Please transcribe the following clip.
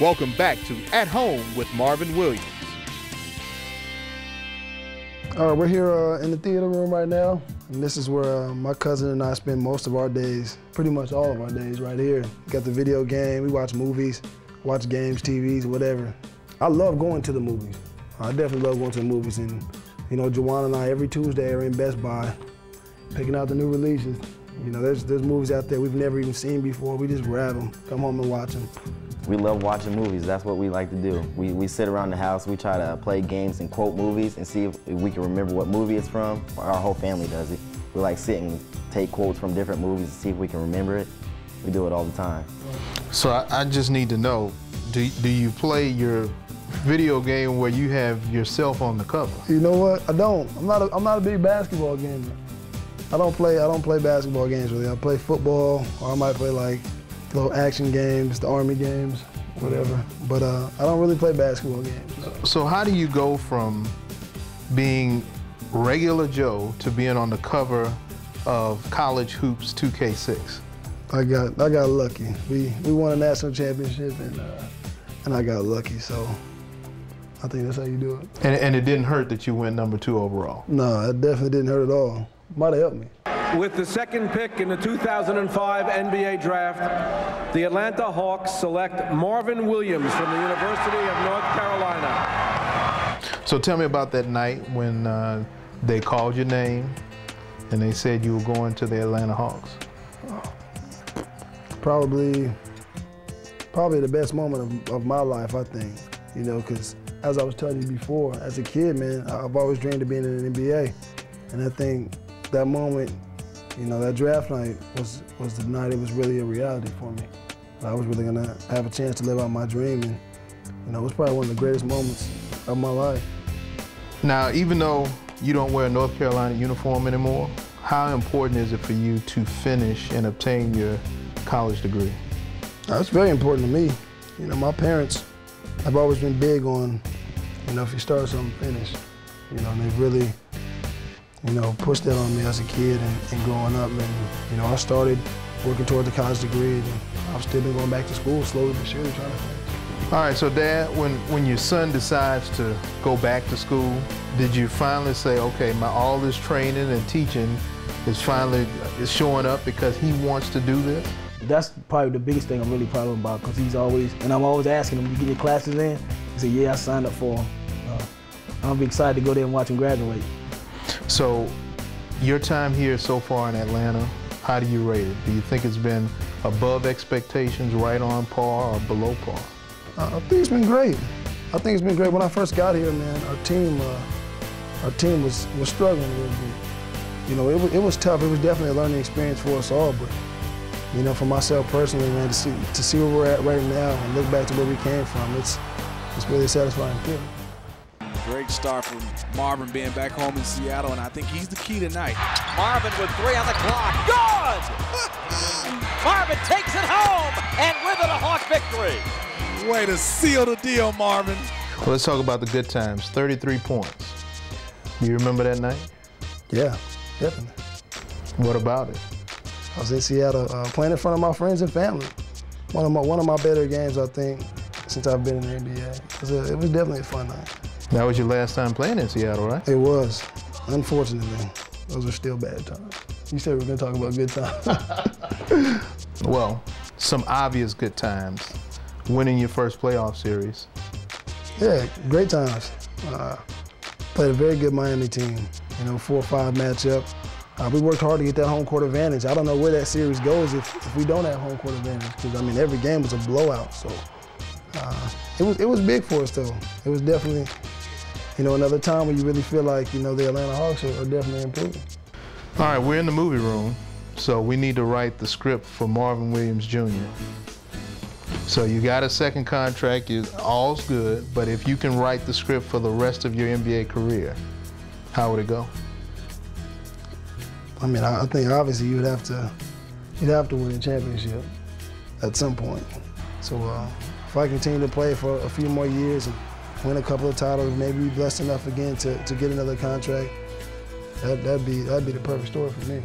Welcome back to At Home with Marvin Williams. We're here in the theater room right now, and this is where my cousin and I spend most of our days, pretty much all of our days right here. Got the video game, we watch movies, watch games, TVs, whatever. I love going to the movies. I definitely love going to the movies, and you know, Juwan and I every Tuesday are in Best Buy, picking out the new releases. You know, there's movies out there we've never even seen before. We just grab them, come home and watch them. We love watching movies. That's what we like to do. We sit around the house, we try to play games and quote movies and see if we can remember what movie it's from. Our whole family does it. We like sit and take quotes from different movies and see if we can remember it. We do it all the time. So I just need to know, do you play your video game where you have yourself on the cover? You know what? I don't. I'm not a big basketball gamer. I don't play basketball games really. I play football, or I might play like little action games, the Army games, whatever. But I don't really play basketball games. So how do you go from being regular Joe to being on the cover of College Hoops 2K6? I got lucky. We won a national championship, and I got lucky. So I think that's how you do it. And it didn't hurt that you went #2 overall? No, it definitely didn't hurt at all. Might have helped me. With the second pick in the 2005 NBA draft, the Atlanta Hawks select Marvin Williams from the University of North Carolina. So tell me about that night when they called your name and they said you were going to the Atlanta Hawks. Probably the best moment of my life, I think. You know, because as I was telling you before, as a kid, man, I've always dreamed of being in the NBA. And I think that moment, you know, that draft night was the night it was really a reality for me. I was really gonna have a chance to live out my dream, and you know, it was probably one of the greatest moments of my life. Now, even though you don't wear a North Carolina uniform anymore, how important is it for you to finish and obtain your college degree? It's very important to me. You know, my parents have always been big on, you know, if you start something, finish. You know, and they've really, you know, pushed that on me as a kid and growing up. And, you know, I started working towards a college degree, and I've still been going back to school slowly but surely trying to finish. All right, so Dad, when your son decides to go back to school, did you finally say, okay, all this training and teaching is finally showing up because he wants to do this? That's probably the biggest thing I'm really proud of him about, because he's always, and I'm always asking him, you get your classes in? He said, yeah, I signed up for them. I'm excited to go there and watch him graduate. So, your time here so far in Atlanta, how do you rate it? Do you think it's been above expectations, right on par, or below par? I think it's been great. I think it's been great. When I first got here, man, our team was struggling a little bit. You know, it was tough. It was definitely a learning experience for us all. But you know, for myself personally, man, to see where we're at right now and look back to where we came from, it's really a satisfying feeling. Great start from Marvin being back home in Seattle, and I think he's the key tonight. Marvin with 3 on the clock. Good! Marvin takes it home, and with it a Hawk victory. Way to seal the deal, Marvin. Well, let's talk about the good times. 33 points. Do you remember that night? Yeah, definitely. What about it? I was in Seattle playing in front of my friends and family. One of my better games, I think, since I've been in the NBA. It was definitely a fun night. That was your last time playing in Seattle, right? It was. Unfortunately, those are still bad times. You said we were going to talk about good times. Well, some obvious good times. Winning your first playoff series. Yeah, great times. Played a very good Miami team. You know, 4-5 matchup. We worked hard to get that home court advantage. I don't know where that series goes if we don't have home court advantage, because I mean every game was a blowout. So it was big for us though. It was definitely, you know, another time when you really feel like, you know, the Atlanta Hawks are definitely improving. All right, we're in the movie room, so we need to write the script for Marvin Williams Jr. So you got a second contract, all's good, but if you can write the script for the rest of your NBA career, how would it go? I mean, I think obviously you'd have to win a championship at some point. So if I continue to play for a few more years and win a couple of titles, maybe be blessed enough again to get another contract, that'd be the perfect story for me.